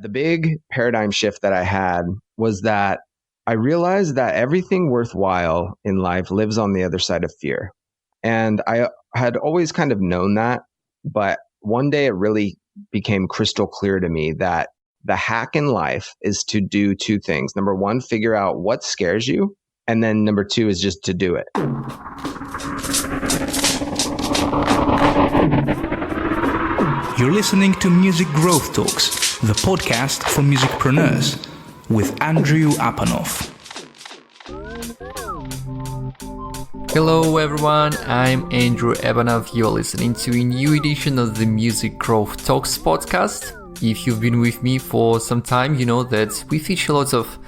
The big paradigm shift that I had was that I realized that everything worthwhile in life lives on the other side of fear. And I had always kind of known that, but one day it really became crystal clear to me that the hack in life is to do two things. Number one, figure out what scares you. And then number two is just to do it. You're listening to Music Growth Talks, the podcast for musicpreneurs with Andrew Apanov. Hello everyone, I'm Andrew Apanov. You're listening to a new edition of the Music Growth Talks podcast. If you've been with me for some time, you know that we feature lots of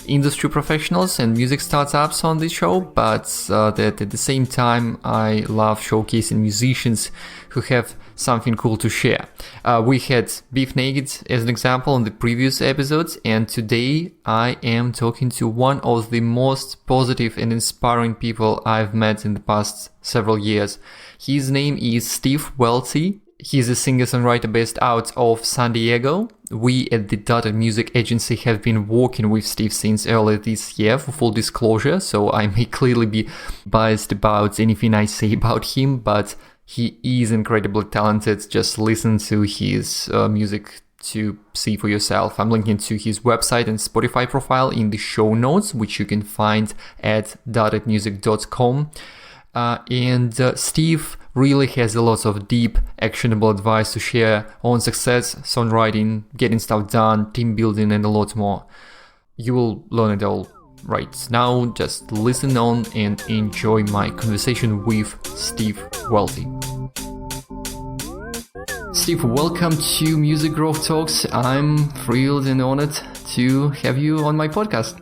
industry professionals and music startups on this show, but that at the same time I love showcasing musicians who have something cool to share. We had Beef Naked as an example in the previous episodes, and today I am talking to one of the most positive and inspiring people I've met in the past several years. His name is Steve Welty. He's a singer-songwriter based out of San Diego. We at the Data Music Agency have been working with Steve since earlier this year, for full disclosure, so I may clearly be biased about anything I say about him, but he is incredibly talented. Just listen to his music to see for yourself. I'm linking to his website and Spotify profile in the show notes, which you can find at dotmusic.com. And Steve really has a lot of deep, actionable advice to share on success, songwriting, getting stuff done, team building, and a lot more. You will learn it all right now. Just listen on and enjoy my conversation with Steve Welty. Steve, welcome to Music Growth Talks. I'm thrilled and honored to have you on my podcast.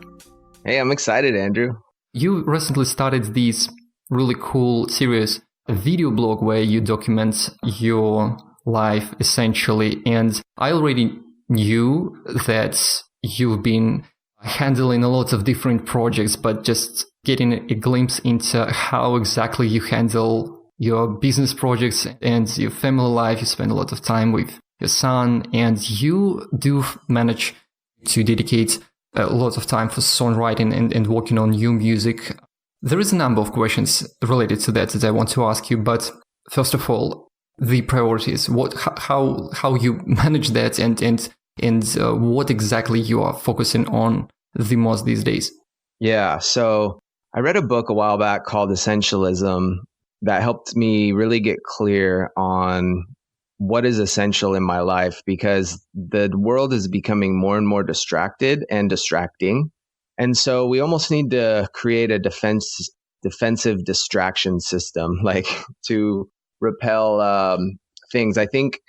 Hey, I'm excited, Andrew. You recently started this really cool series, a video blog where you document your life essentially. And I already knew that you've been handling a lot of different projects, but just getting a glimpse into how exactly you handle your business projects and your family life. You spend a lot of time with your son, and you do manage to dedicate a lot of time for songwriting and working on new music. There is a number of questions related to that I want to ask you, but first of all, the priorities. How you manage that, and what exactly you are focusing on the most these days? Yeah, so I read a book a while back called Essentialism that helped me really get clear on what is essential in my life, because the world is becoming more and more distracted and distracting. And so we almost need to create a defensive distraction system, like to repel things. I think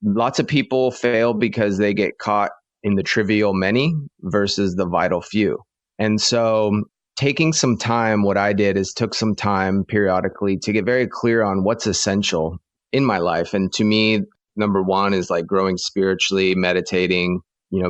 lots of people fail because they get caught in the trivial many versus the vital few. And so taking some time, what I did is took some time periodically to get very clear on what's essential in my life. And to me, number one is like growing spiritually, meditating,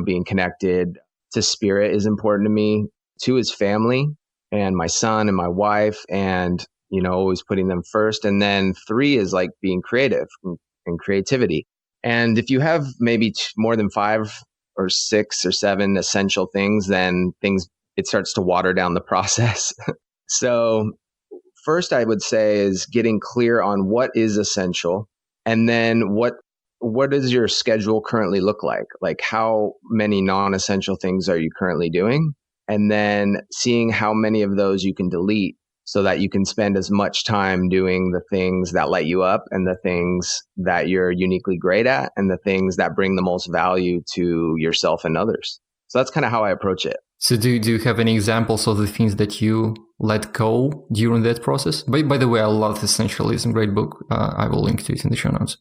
being connected to spirit is important to me. Two is family and my son and my wife, and, always putting them first. And then three is like being creative and creativity. And if you have maybe more than 5 or 6 or 7 essential things, then it starts to water down the process. So first I would say is getting clear on what is essential, and then what does your schedule currently look like? Like how many non-essential things are you currently doing? And then seeing how many of those you can delete so that you can spend as much time doing the things that light you up and the things that you're uniquely great at and the things that bring the most value to yourself and others. So that's kind of how I approach it. So do you have any examples of the things that you let go during that process? By the way, I love Essentialism, great book. I will link to it in the show notes.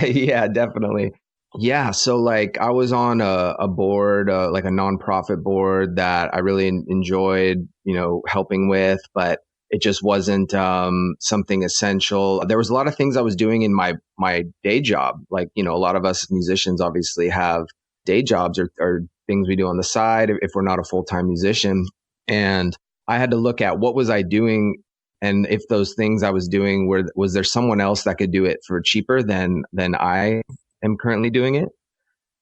Yeah, definitely. Yeah. So like I was on a board, like a nonprofit board that I really enjoyed, helping with, but it just wasn't something essential. There was a lot of things I was doing in my day job. Like, a lot of us musicians obviously have day jobs or things we do on the side if we're not a full-time musician. And I had to look at what was I doing, and if those things I was doing was there someone else that could do it for cheaper than I am currently doing it.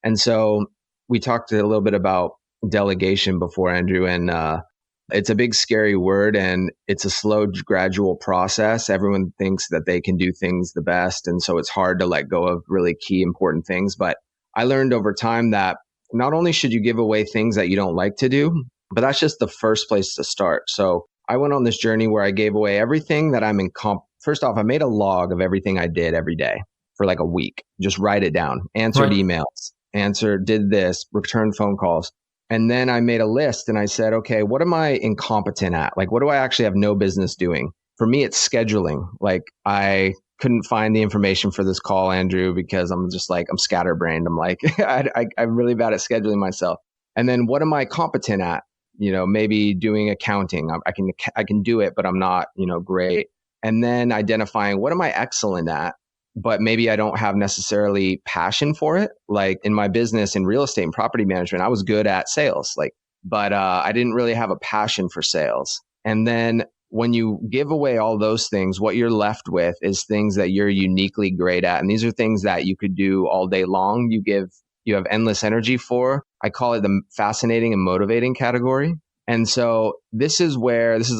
And so we talked a little bit about delegation before, Andrew, and it's a big, scary word, and it's a slow, gradual process. Everyone thinks that they can do things the best, and so it's hard to let go of really key, important things. But I learned over time that not only should you give away things that you don't like to do, but that's just the first place to start. So I went on this journey where I gave away everything that I'm First off, I made a log of everything I did every day for like a week. Just write it down. Answered emails, did this, returned phone calls. And then I made a list and I said, okay, what am I incompetent at? Like, what do I actually have no business doing? For me, it's scheduling. Like, I couldn't find the information for this call, Andrew, because I'm just like, I'm scatterbrained. I'm like, I'm really bad at scheduling myself. And then what am I competent at? Maybe doing accounting. I can do it, but I'm not, great. And then identifying what am I excellent at, but maybe I don't have necessarily passion for it. Like in my business in real estate and property management, I was good at sales, but I didn't really have a passion for sales. And then when you give away all those things, what you're left with is things that you're uniquely great at. And these are things that you could do all day long. You have endless energy for. I call it the fascinating and motivating category. And so this is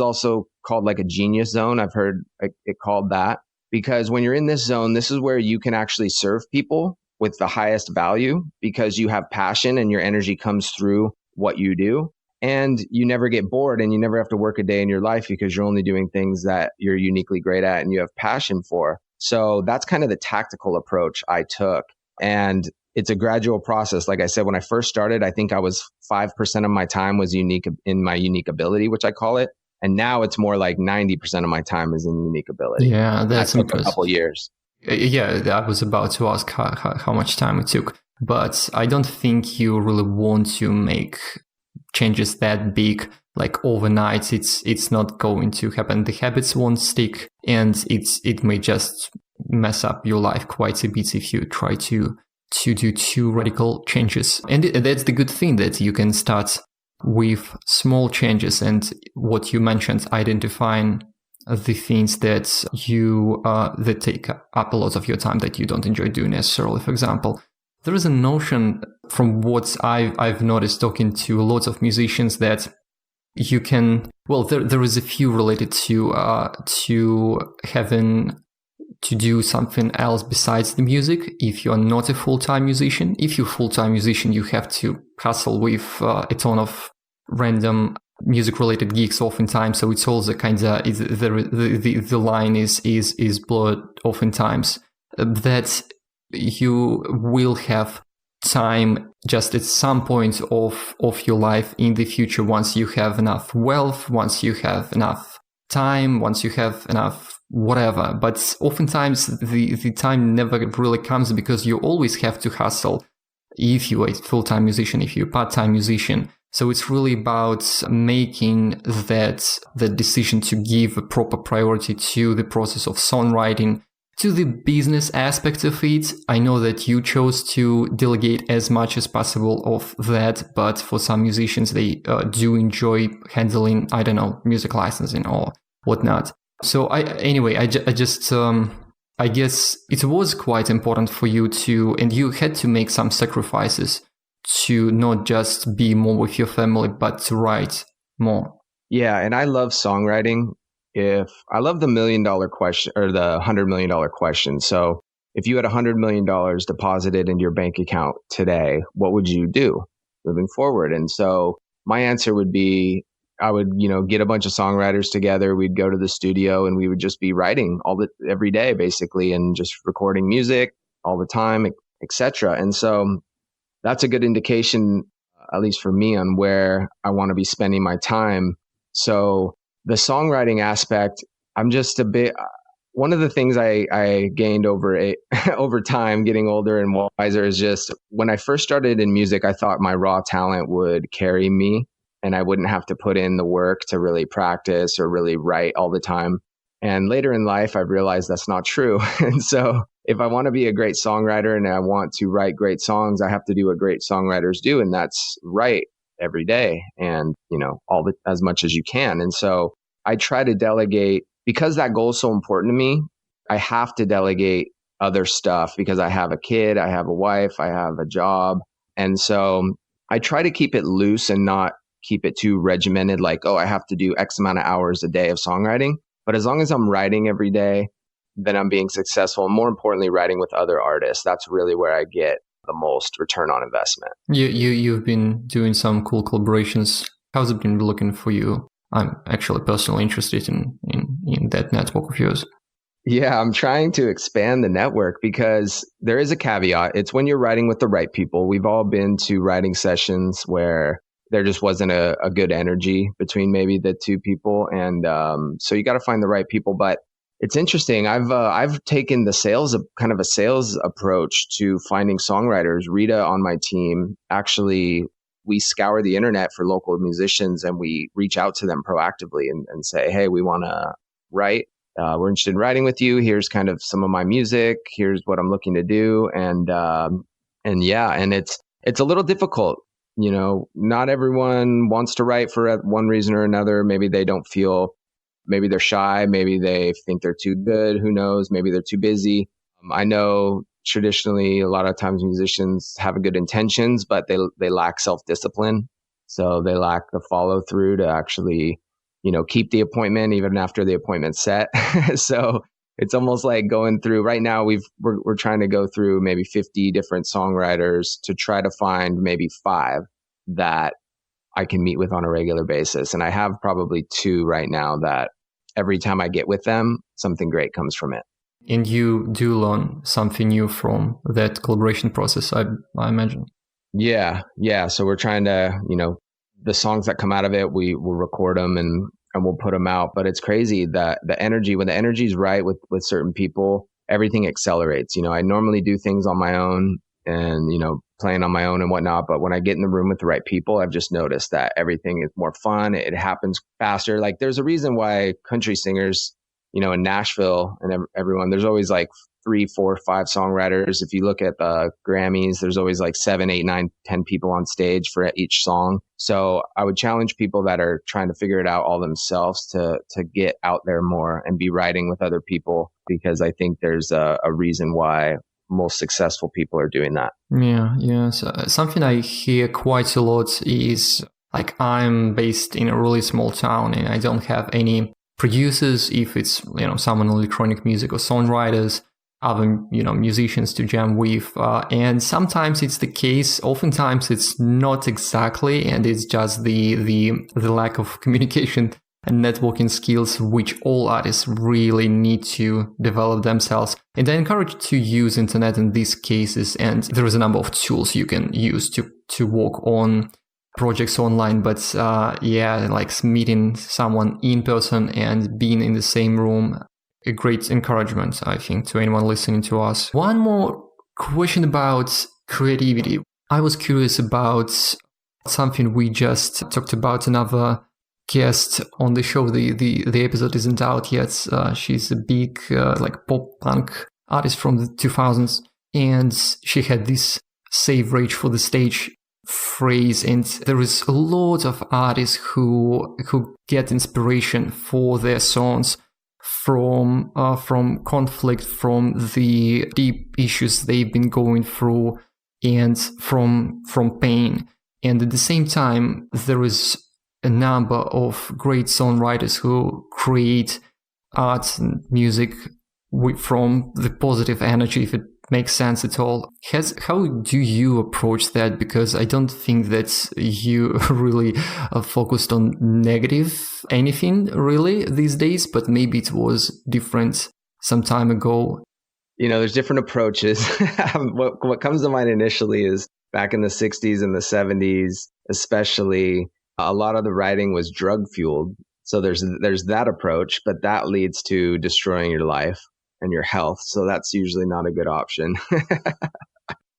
also called like a genius zone. I've heard it called that. Because when you're in this zone, this is where you can actually serve people with the highest value because you have passion and your energy comes through what you do. And you never get bored and you never have to work a day in your life because you're only doing things that you're uniquely great at and you have passion for. So that's kind of the tactical approach I took. And it's a gradual process. Like I said, when I first started, I think I was 5% of my time was unique in my unique ability, which I call it. And now it's more like 90% of my time is in unique ability. Yeah, that's impressive. A couple of years. Yeah, I was about to ask how much time it took. But I don't think you really want to make changes that big, like overnight. It's not going to happen. The habits won't stick, and it may just mess up your life quite a bit if you try to do too radical changes. And that's the good thing, that you can start with small changes. And what you mentioned, identifying the things that that take up a lot of your time that you don't enjoy doing necessarily. For example, there is a notion from what I've noticed talking to lots of musicians that you can, there is a few related to having to do something else besides the music. If you're not a full-time musician, if you're a full-time musician, you have to hustle with a ton of random music-related gigs oftentimes. So it's also kind of the line is blurred oftentimes. That you will have time just at some point of your life in the future, once you have enough wealth, once you have enough time, once you have enough whatever. But oftentimes the time never really comes because you always have to hustle if you're a full-time musician, if you're a part-time musician. So it's really about making that decision to give a proper priority to the process of songwriting, to the business aspect of it. I know that you chose to delegate as much as possible of that, but for some musicians, they do enjoy handling, I don't know, music licensing or whatnot. So I guess it was quite important for you and you had to make some sacrifices to not just be more with your family, but to write more. Yeah, and I love songwriting. I love the $1 million question or the $100 million question. So if you had $100 million deposited into your bank account today, what would you do moving forward? And so my answer would be, I would, get a bunch of songwriters together. We'd go to the studio and we would just be writing every day, basically, and just recording music all the time, etc. And so that's a good indication, at least for me, on where I want to be spending my time. So the songwriting aspect, I'm just one of the things I gained over time, getting older and wiser, is just when I first started in music, I thought my raw talent would carry me and I wouldn't have to put in the work to really practice or really write all the time. And later in life, I've realized that's not true. And so if I want to be a great songwriter and I want to write great songs, I have to do what great songwriters do. And that's write every day and, as much as you can. And so I try to delegate because that goal is so important to me. I have to delegate other stuff because I have a kid, I have a wife, I have a job. And so I try to keep it loose and not keep it too regimented, like, oh, I have to do X amount of hours a day of songwriting. But as long as I'm writing every day, then I'm being successful. And more importantly, writing with other artists. That's really where I get the most return on investment. You've been doing some cool collaborations. How's it been looking for you? I'm actually personally interested in that network of yours. Yeah, I'm trying to expand the network because there is a caveat. It's when you're writing with the right people. We've all been to writing sessions where there just wasn't a good energy between maybe the two people. And so you got to find the right people. But it's interesting. I've taken the sales approach to finding songwriters. Rita on my team, actually, we scour the internet for local musicians and we reach out to them proactively and say, hey, we want to write. We're interested in writing with you. Here's kind of some of my music. Here's what I'm looking to do. And it's a little difficult. You know, not everyone wants to write for one reason or another. Maybe they don't feel, maybe they're shy. Maybe they think they're too good. Who knows? Maybe they're too busy. I know traditionally a lot of times musicians have good intentions, but they lack self-discipline. So they lack the follow through to actually, keep the appointment even after the appointment's set. So it's almost like going through right now. We're trying to go through maybe 50 different songwriters to try to find maybe 5 that I can meet with on a regular basis. And I have probably 2 right now that every time I get with them, something great comes from it. And you do learn something new from that collaboration process, I imagine. Yeah. So we're trying to, the songs that come out of it, we will record them and we'll put them out. But it's crazy that when the energy is right with certain people, everything accelerates. I normally do things on my own and, playing on my own and whatnot. But when I get in the room with the right people, I've just noticed that everything is more fun. It happens faster. Like there's a reason why country singers, in Nashville and everyone, there's always like 3, 4, 5 songwriters. If you look at the Grammys, there's always like 7, 8, 9, 10 people on stage for each song. So I would challenge people that are trying to figure it out all themselves to get out there more and be writing with other people, because I think there's a reason why most successful people are doing that. Yeah. So something I hear quite a lot is like, I'm based in a really small town and I don't have any producers, if it's, someone in electronic music or songwriters, other, musicians to jam with. And sometimes it's the case, oftentimes it's not exactly, and it's just the lack of communication and networking skills, which all artists really need to develop themselves. And I encourage you to use internet in these cases. And there is a number of tools you can use to work on projects online. But like meeting someone in person and being in the same room, a great encouragement, I think, to anyone listening to us. One more question about creativity. I was curious about something we just talked about. Another guest on the show, the episode isn't out yet. She's a big pop punk artist from the 2000s, and she had this "save rage for the stage" phrase. And there is a lot of artists who get inspiration for their songs from conflict, from the deep issues they've been going through, and from pain. And at the same time, there is a number of great songwriters who create art and music from the positive energy, if it makes sense at all. How do you approach that? Because I don't think that you really focused on negative anything really these days, but maybe it was different some time ago. There's different approaches. What comes to mind initially is back in the 60s and the 70s, especially, a lot of the writing was drug fueled. So there's that approach, but that leads to destroying your life and your health. So that's usually not a good option.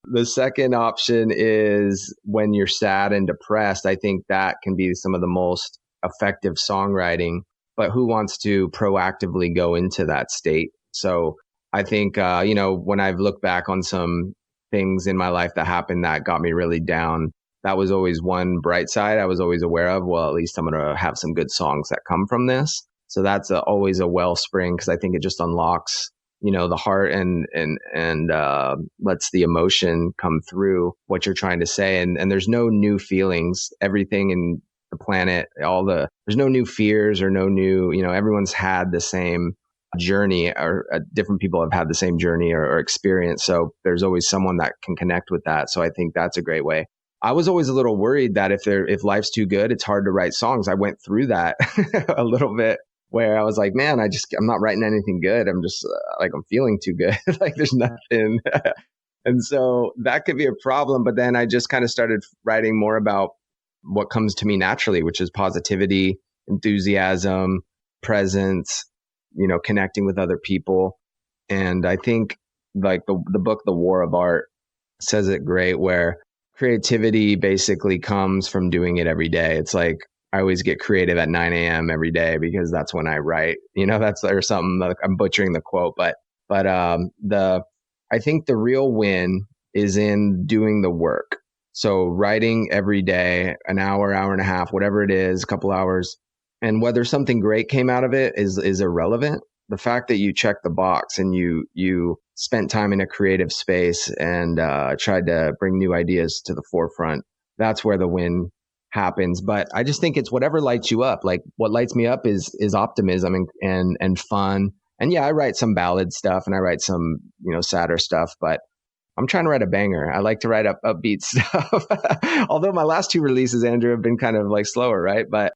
The second option is when you're sad and depressed. I think that can be some of the most effective songwriting, but who wants to proactively go into that state? So I think, when I've looked back on some things in my life that happened that got me really down, that was always one bright side I was always aware of. Well, at least I'm going to have some good songs that come from this. So that's always a wellspring, because I think it just unlocks the heart and lets the emotion come through what you're trying to say. And there's no new feelings. Everything in the planet, there's no new fears or no new, everyone's had the same journey, or different people have had the same journey or experience. So there's always someone that can connect with that. So I think that's a great way. I was always a little worried that if life's too good, it's hard to write songs. I went through that a little bit, where I was like, man, I'm not writing anything good. I'm just I'm feeling too good. Like there's nothing. And so that could be a problem. But then I just kind of started writing more about what comes to me naturally, which is positivity, enthusiasm, presence, connecting with other people. And I think like the book, The War of Art, says it great, where creativity basically comes from doing it every day. It's like, I always get creative at 9 a.m. every day because that's when I write, or something. Like, I'm butchering the quote, but I think the real win is in doing the work. So writing every day, an hour, hour and a half, whatever it is, a couple hours, and whether something great came out of it is irrelevant. The fact that you checked the box and you spent time in a creative space and tried to bring new ideas to the forefront, that's where the win happens. But I just think it's whatever lights you up. Like what lights me up is optimism and fun. And yeah, I write some ballad stuff and I write some, sadder stuff, but I'm trying to write a banger. I like to write upbeat stuff. Although my last two releases, Andrew, have been kind of like slower, right? But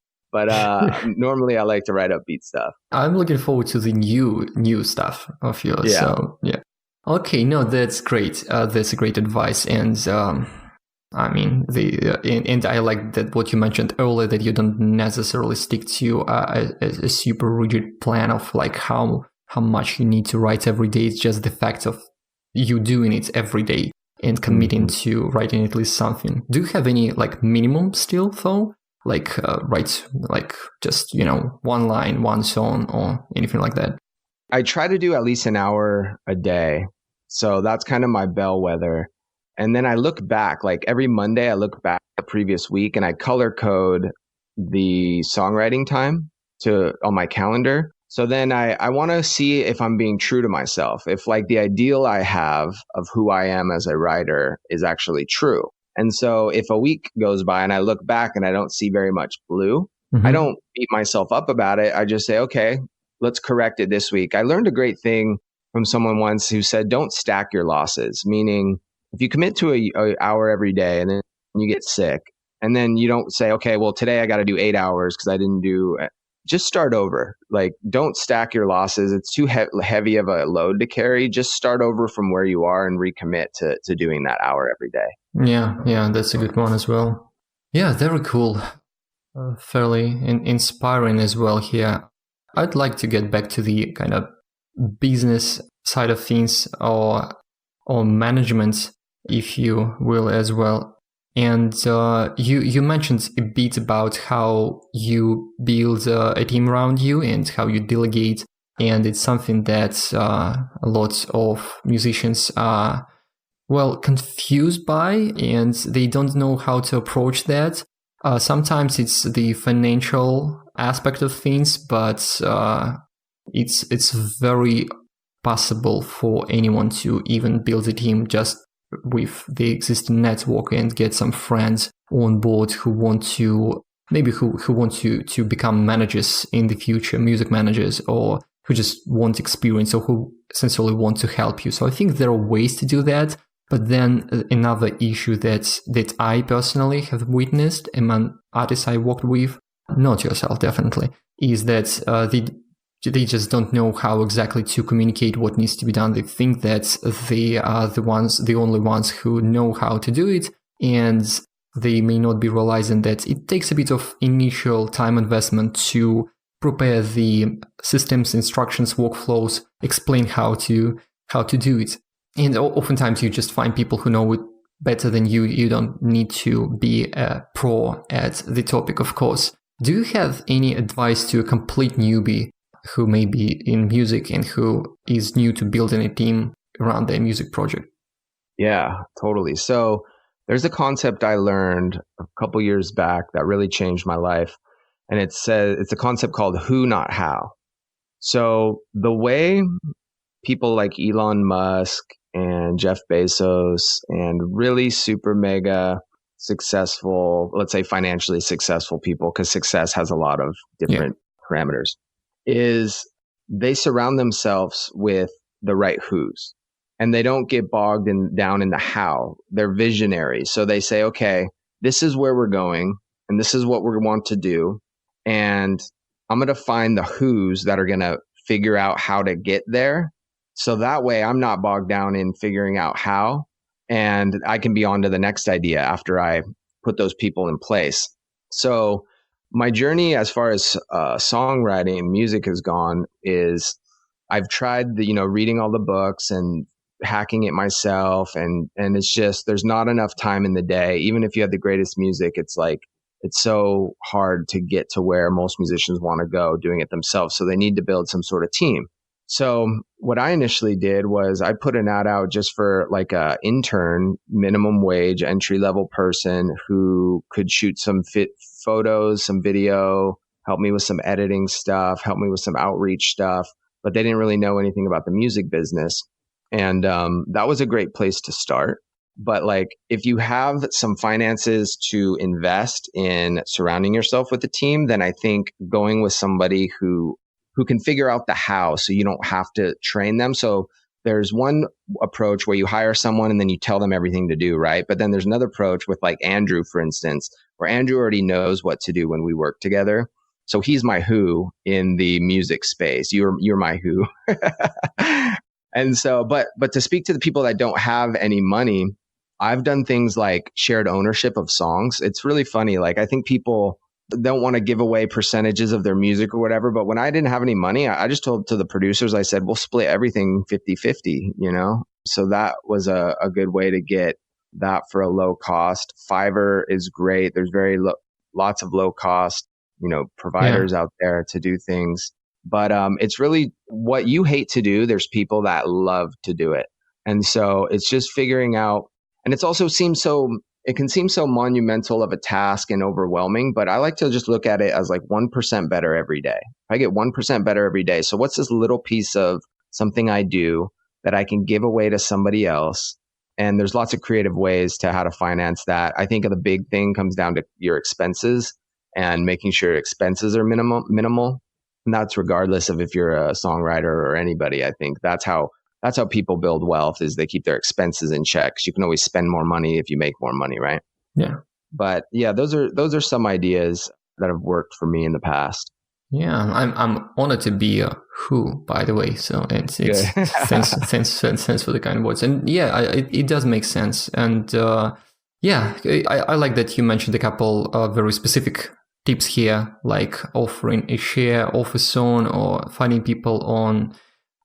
normally I like to write upbeat stuff. I'm looking forward to the new stuff of yours. Yeah. So yeah. Okay, no, that's great. That's a great advice. And I mean, and I like that what you mentioned earlier, that you don't necessarily stick to a super rigid plan of like how much you need to write every day. It's just the fact of you doing it every day and committing to writing at least something. Do you have any like minimum still though? Like write like just, one line, one song or anything like that? I try to do at least an hour a day. So that's kind of my bellwether. And then I look back, like every Monday, I look back the previous week and I color code the songwriting time on my calendar. So then I want to see if I'm being true to myself, if like the ideal I have of who I am as a writer is actually true. And so if a week goes by and I look back and I don't see very much blue, I don't beat myself up about it. I just say, okay, let's correct it this week. I learned a great thing from someone once who said, don't stack your losses, meaning if you commit to an hour every day and then you get sick and then you don't say, okay, well, today I got to do 8 hours because I didn't do, just start over. Like, don't stack your losses. It's too heavy of a load to carry. Just start over from where you are and recommit to doing that hour every day. Yeah, that's a good one as well. Yeah, very cool. Fairly inspiring as well here. I'd like to get back to the kind of business side of things or management, if you will, as well. And you mentioned a bit about how you build a team around you and how you delegate. And it's something that a lot of musicians are, confused by, and they don't know how to approach that. Sometimes it's the financial aspect of things, but it's very possible for anyone to even build a team just with the existing network and get some friends on board who want to become managers in the future, music managers, or who just want experience or who essentially want to help you. So I think there are ways to do that. But then another issue that I personally have witnessed among artists I worked with, not yourself definitely, is that they just don't know how exactly to communicate what needs to be done. They think that they are the only ones who know how to do it, and they may not be realizing that it takes a bit of initial time investment to prepare the systems, instructions, workflows, explain how to do it. And oftentimes you just find people who know it better than you. You don't need to be a pro at the topic, of course. Do you have any advice to a complete newbie who may be in music and who is new to building a team around their music project? Yeah, totally. So there's a concept I learned a couple years back that really changed my life. And it's a concept called who, not how. So the way people like Elon Musk and Jeff Bezos and really super mega successful, let's say financially successful people, because success has a lot of different parameters, is they surround themselves with the right who's, and they don't get bogged down in the how. They're visionaries. So they say, okay, this is where we're going and this is what we want to do. And I'm going to find the who's that are going to figure out how to get there. So that way I'm not bogged down in figuring out how, and I can be on to the next idea after I put those people in place. So my journey as far as songwriting and music has gone is I've tried reading all the books and hacking it myself. And it's just, there's not enough time in the day. Even if you have the greatest music, it's like, it's so hard to get to where most musicians want to go doing it themselves. So they need to build some sort of team. So what I initially did was I put an ad out just for like a intern, minimum wage, entry level person who could shoot some photos, some video, help me with some editing stuff, help me with some outreach stuff. But they didn't really know anything about the music business. And that was a great place to start. But like, if you have some finances to invest in surrounding yourself with a team, then I think going with somebody who can figure out the how, so you don't have to train them. So there's one approach where you hire someone and then you tell them everything to do, right? But then there's another approach with like Andrew, for instance, where Andrew already knows what to do when we work together. So he's my who in the music space. You're my who. And so, but to speak to the people that don't have any money, I've done things like shared ownership of songs. It's really funny. Like, I think people don't want to give away percentages of their music or whatever. But when I didn't have any money, I just told to the producers, I said, we'll split everything 50-50, So that was a good way to get that for a low cost. Fiverr is great. There's lots of low cost, providers out there to do things. But it's really what you hate to do. There's people that love to do it. And so it's just figuring out, and it can seem so monumental of a task and overwhelming, but I like to just look at it as like 1% better every day. I get 1% better every day. So what's this little piece of something I do that I can give away to somebody else? And there's lots of creative ways to how to finance that. I think the big thing comes down to your expenses and making sure your expenses are minimal. And that's regardless of if you're a songwriter or anybody. I think that's how people build wealth, is they keep their expenses in check. You can always spend more money if you make more money, right? Yeah. But yeah, those are some ideas that have worked for me in the past. Yeah, I'm honored to be a who, by the way. So it's thanks for the kind words. And yeah, it does make sense. And I like that you mentioned a couple of very specific tips here, like offering a share of a song or finding people on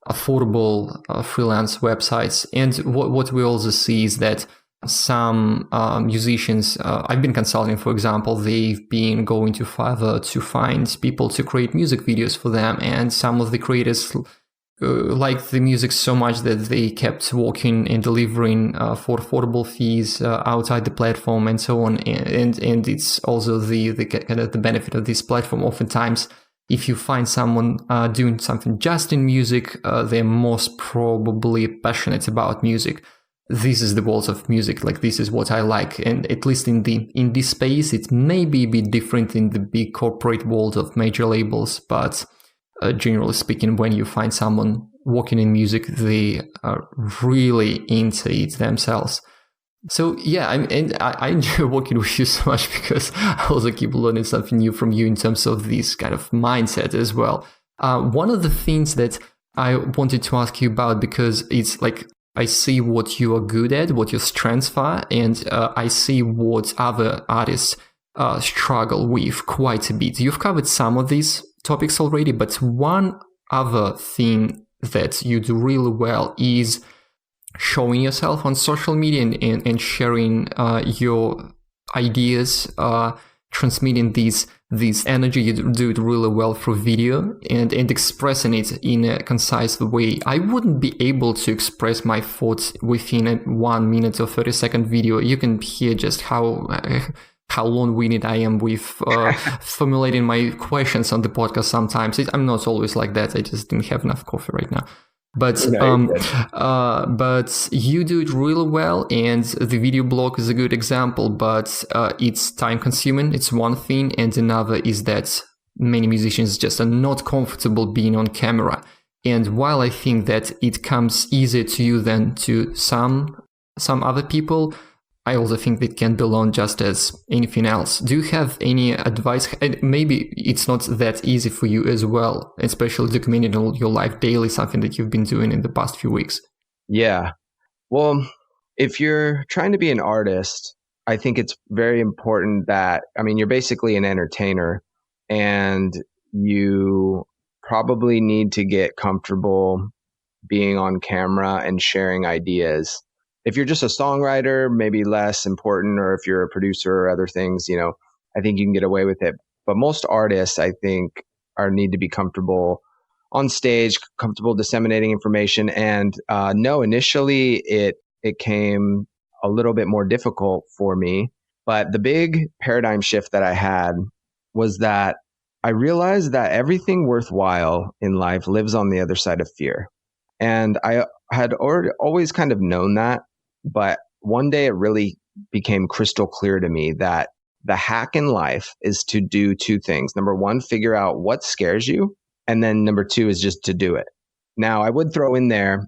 affordable freelance websites. And what we also see is that some musicians, I've been consulting, for example, they've been going to Fiverr to find people to create music videos for them. And some of the creators liked the music so much that they kept working and delivering for affordable fees outside the platform and so on. And it's also the kind of the benefit of this platform. Oftentimes, if you find someone doing something just in music, they're most probably passionate about music. This is the world of music. Like, this is what I like. And at least in this space, it may be a bit different in the big corporate world of major labels. But generally speaking, when you find someone working in music, they are really into it themselves. So yeah, I enjoy working with you so much because I also keep learning something new from you in terms of this kind of mindset as well. One of the things that I wanted to ask you about, because it's like, I see what you are good at, what your strengths are, and I see what other artists struggle with quite a bit. You've covered some of these topics already, but one other thing that you do really well is showing yourself on social media and sharing your ideas, transmitting this energy. You do it really well through video and expressing it in a concise way. I wouldn't be able to express my thoughts within a 1 minute or 30-second video. You can hear just how long-winded I am with formulating my questions on the podcast sometimes. I'm not always like that. I just didn't have enough coffee right now. But but you do it really well, and the video blog is a good example. But it's time consuming. It's one thing, and another is that many musicians just are not comfortable being on camera. And while I think that it comes easier to you than to some other people, I also think it can be learned just as anything else. Do you have any advice? Maybe it's not that easy for you as well, especially documenting your life daily, something that you've been doing in the past few weeks. Yeah. Well, if you're trying to be an artist, I think it's very important that, you're basically an entertainer, and you probably need to get comfortable being on camera and sharing ideas. If you're just a songwriter, maybe less important, or if you're a producer or other things, I think you can get away with it. But most artists, I think, need to be comfortable on stage, comfortable disseminating information. And no, initially it came a little bit more difficult for me. But the big paradigm shift that I had was that I realized that everything worthwhile in life lives on the other side of fear. And I had always kind of known that, but one day it really became crystal clear to me that the hack in life is to do two things. Number one, figure out what scares you. And then number two is just to do it. Now, I would throw in there,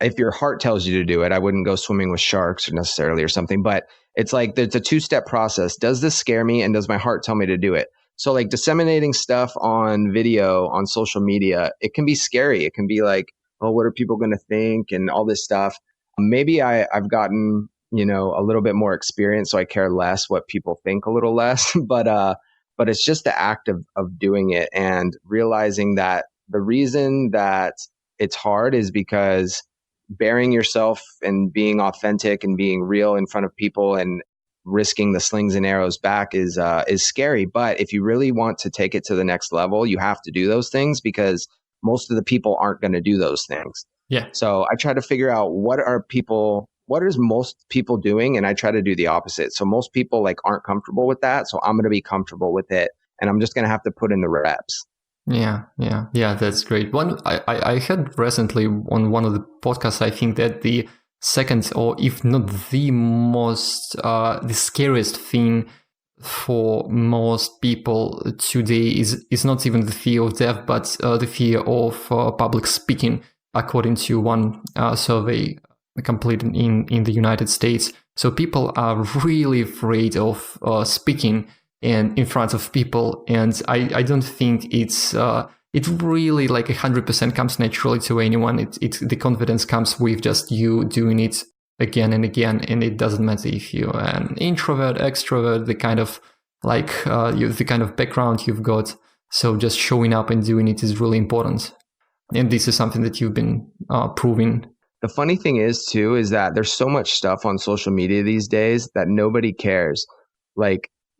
if your heart tells you to do it, I wouldn't go swimming with sharks necessarily or something, but it's like there's a two-step process. Does this scare me? And does my heart tell me to do it? So like disseminating stuff on video, on social media, it can be scary. It can be like, oh, what are people going to think and all this stuff. Maybe I've gotten, a little bit more experience, so I care less what people think a little less, but it's just the act of doing it and realizing that the reason that it's hard is because bearing yourself and being authentic and being real in front of people and risking the slings and arrows back is scary. But if you really want to take it to the next level, you have to do those things because most of the people aren't going to do those things. Yeah. So I try to figure out what is most people doing? And I try to do the opposite. So most people aren't comfortable with that. So I'm going to be comfortable with it. And I'm just going to have to put in the reps. Yeah. That's great. I heard recently on one of the podcasts, I think that the second, or if not the most, the scariest thing for most people today is not even the fear of death, but the fear of public speaking, according to one survey completed in the United States. So people are really afraid of speaking and in front of people, and I don't think it's it really 100% comes naturally to anyone. The confidence comes with just you doing it again and again, and it doesn't matter if you're an introvert, extrovert, the kind of the kind of background you've got. So just showing up and doing it is really important, and this is something that you've been proving. The funny thing is too is that there's so much stuff on social media these days that nobody cares.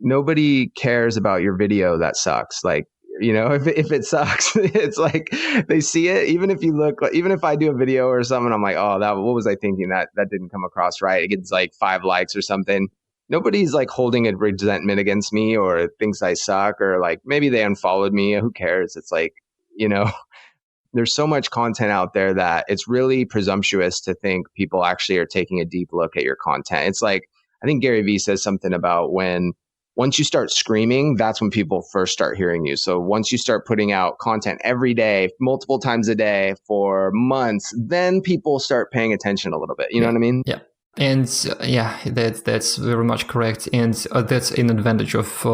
Nobody cares about your video that sucks. If it sucks, it's like they see it. Even if I do a video or something, I'm like, oh, what was I thinking? That didn't come across right. It gets 5 likes or something. Nobody's holding a resentment against me or thinks I suck or maybe they unfollowed me. Who cares? It's there's so much content out there that it's really presumptuous to think people actually are taking a deep look at your content. It's I think Gary Vee says something about once you start screaming, that's when people first start hearing you. So once you start putting out content every day, multiple times a day for months, then people start paying attention a little bit. You know what I mean? Yeah. And that's very much correct. And that's an advantage of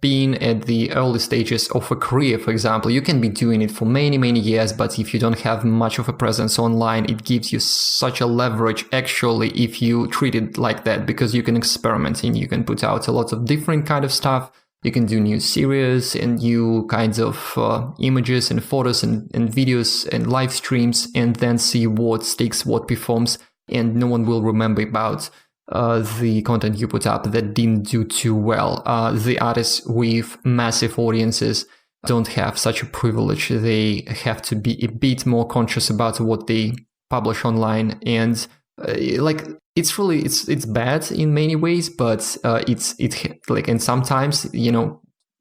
being at the early stages of a career. For example, you can be doing it for many, many years, but if you don't have much of a presence online, it gives you such a leverage actually if you treat it like that, because you can experiment and you can put out a lot of different kind of stuff. You can do new series and new kinds of images and photos and videos and live streams, and then see what sticks, what performs. And no one will remember about the content you put up that didn't do too well. The artists with massive audiences don't have such a privilege. They have to be a bit more conscious about what they publish online. And it's really, it's bad in many ways, but and sometimes,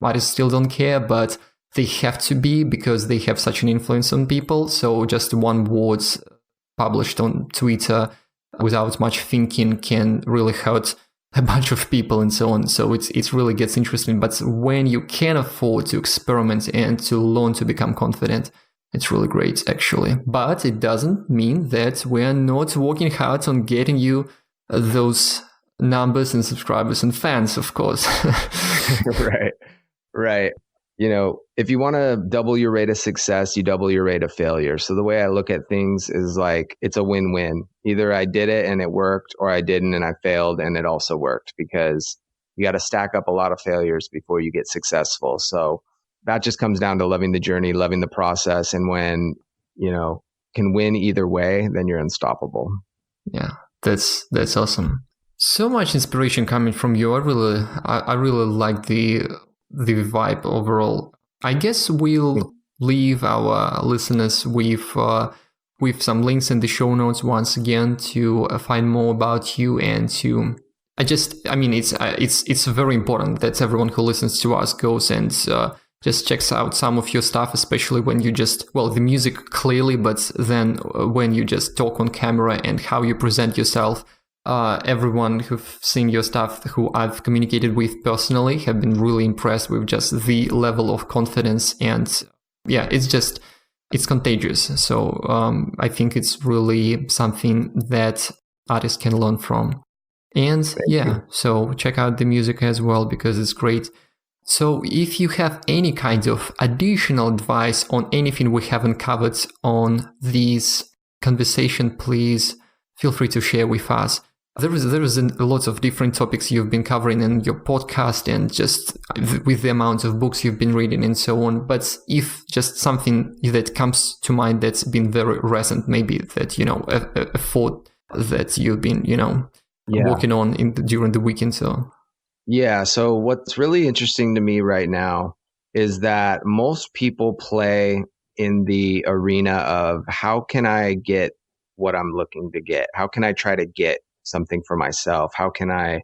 artists still don't care, but they have to be because they have such an influence on people. So just one word published on Twitter without much thinking can really hurt a bunch of people and so on. So it really gets interesting. But when you can afford to experiment and to learn to become confident, it's really great, actually. But it doesn't mean that we're not working hard on getting you those numbers and subscribers and fans, of course. Right. If you want to double your rate of success, you double your rate of failure. So the way I look at things is like, it's a win-win. Either I did it and it worked, or I didn't and I failed and it also worked, because you got to stack up a lot of failures before you get successful. So that just comes down to loving the journey, loving the process. And when, can win either way, then you're unstoppable. Yeah, that's awesome. So much inspiration coming from you. I really like the vibe overall. I guess we'll leave our listeners with some links in the show notes once again to find more about you and to. It's very important that everyone who listens to us goes and just checks out some of your stuff, especially when you the music clearly, but then when you just talk on camera and how you present yourself. Everyone who've seen your stuff, who I've communicated with personally, have been really impressed with just the level of confidence. And yeah, it's contagious. So I think it's really something that artists can learn from. And so check out the music as well, because it's great. So if you have any kind of additional advice on anything we haven't covered on this conversation, please feel free to share with us. There is a lot of different topics you've been covering in your podcast, and just with the amount of books you've been reading and so on. But if just something that comes to mind that's been very recent, maybe that, a thought that you've been, working on during the weekend. So. Yeah. So what's really interesting to me right now is that most people play in the arena of, how can I get what I'm looking to get? How can I try to get something for myself? How can I,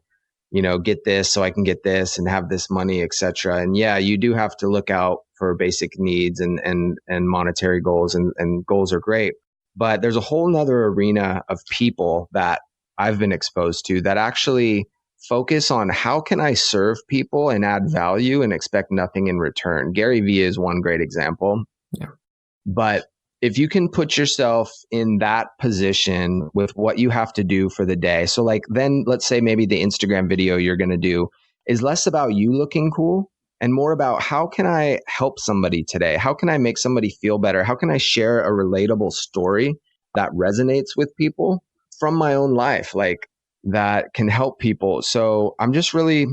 get this so I can get this and have this money, etc. And yeah, you do have to look out for basic needs and monetary goals, and goals are great. But there's a whole nother arena of people that I've been exposed to that actually focus on, how can I serve people and add value and expect nothing in return? Gary Vee is one great example. Yeah. But if you can put yourself in that position with what you have to do for the day. So like, then let's say maybe the Instagram video you're going to do is less about you looking cool and more about, how can I help somebody today? How can I make somebody feel better? How can I share a relatable story that resonates with people from my own life, like that can help people? So I'm just really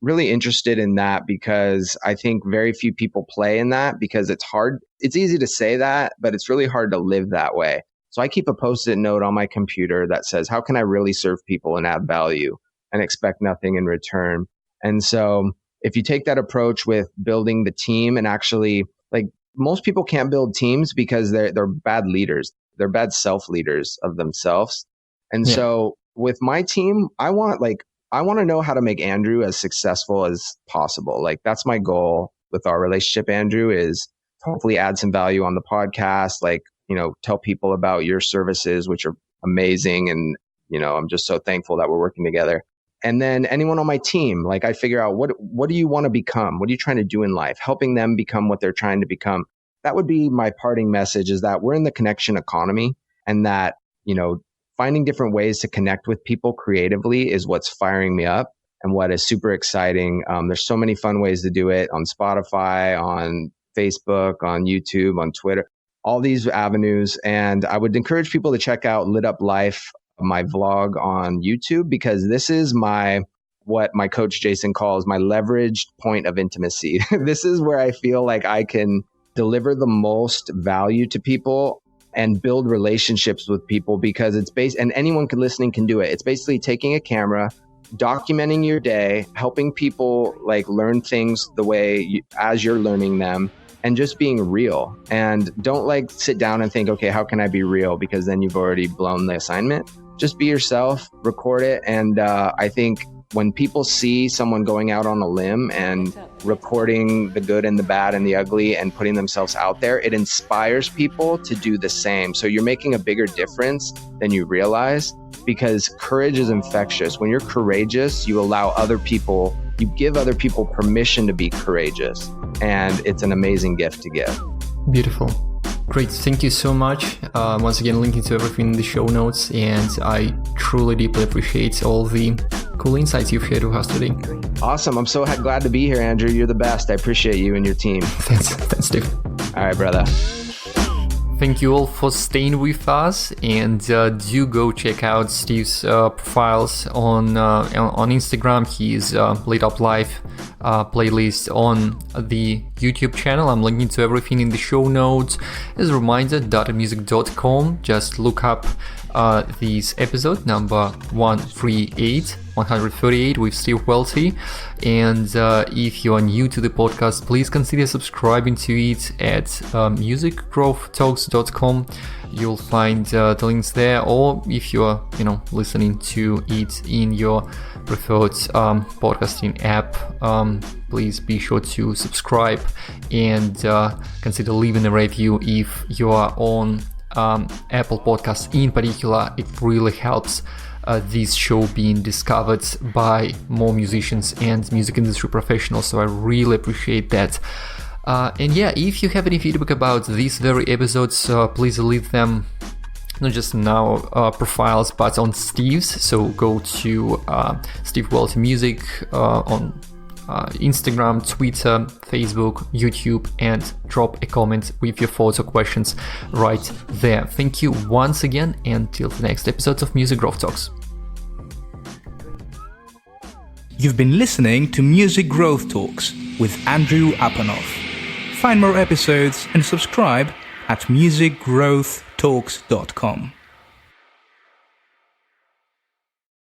interested in that, because I think very few people play in that, because it's hard. It's easy to say that, but it's really hard to live that way. So I keep a Post-it note on my computer that says, how can I really serve people and add value and expect nothing in return? And so if you take that approach with building the team, and actually, like, most people can't build teams because they're bad leaders. They're bad self-leaders of themselves. And so with my team, I want to know how to make Andrew as successful as possible. Like, that's my goal with our relationship, Andrew, is hopefully add some value on the podcast, like, tell people about your services, which are amazing. And, I'm just so thankful that we're working together. And then anyone on my team, like, I figure out what do you want to become? What are you trying to do in life? Helping them become what they're trying to become. That would be my parting message, is that we're in the connection economy, and that, finding different ways to connect with people creatively is what's firing me up and what is super exciting. There's so many fun ways to do it on Spotify, on Facebook, on YouTube, on Twitter, all these avenues. And I would encourage people to check out Lit Up Life, my vlog on YouTube, because this is what my coach Jason calls my leveraged point of intimacy. This is where I feel like I can deliver the most value to people and build relationships with people, because it's and anyone listening can do it. It's basically taking a camera, documenting your day, helping people like learn things the way as you're learning them, and just being real. And don't like sit down and think, okay, how can I be real? Because then you've already blown the assignment. Just be yourself, record it. And I think when people see someone going out on a limb and recording the good and the bad and the ugly and putting themselves out there, it inspires people to do the same. So you're making a bigger difference than you realize, because courage is infectious. When you're courageous, you allow other people, you give other people permission to be courageous. And it's an amazing gift to give. Beautiful. Great. Thank you so much. Once again, linking to everything in the show notes. And I truly deeply appreciate all the cool insights you've shared with us today. Awesome. I'm so glad to be here, Andrew. You're the best. I appreciate you and your team. Thanks, Steve. All right, brother. Thank you all for staying with us, and do go check out Steve's profiles on Instagram. He's Lit Up Live playlist on the YouTube channel. I'm linking to everything in the show notes. As a reminder, datamusic.com. Just look up this episode number 138 with Steve Welty. And if you are new to the podcast, please consider subscribing to it at musicgrowthtalks.com. You'll find the links there, or if you're listening to it in your preferred podcasting app, please be sure to subscribe and consider leaving a review if you are on Apple Podcasts in particular. It really helps this show being discovered by more musicians and music industry professionals, so I really appreciate that. And yeah, if you have any feedback about these very episodes, please leave them not just in our profiles but on Steve's. So go to Steve Welty Music on Instagram, Twitter, Facebook, YouTube, and drop a comment with your thoughts or questions right there. Thank you once again, and till the next episode of Music Growth Talks. You've been listening to Music Growth Talks with Andrew Apanoff. Find more episodes and subscribe at musicgrowthtalks.com.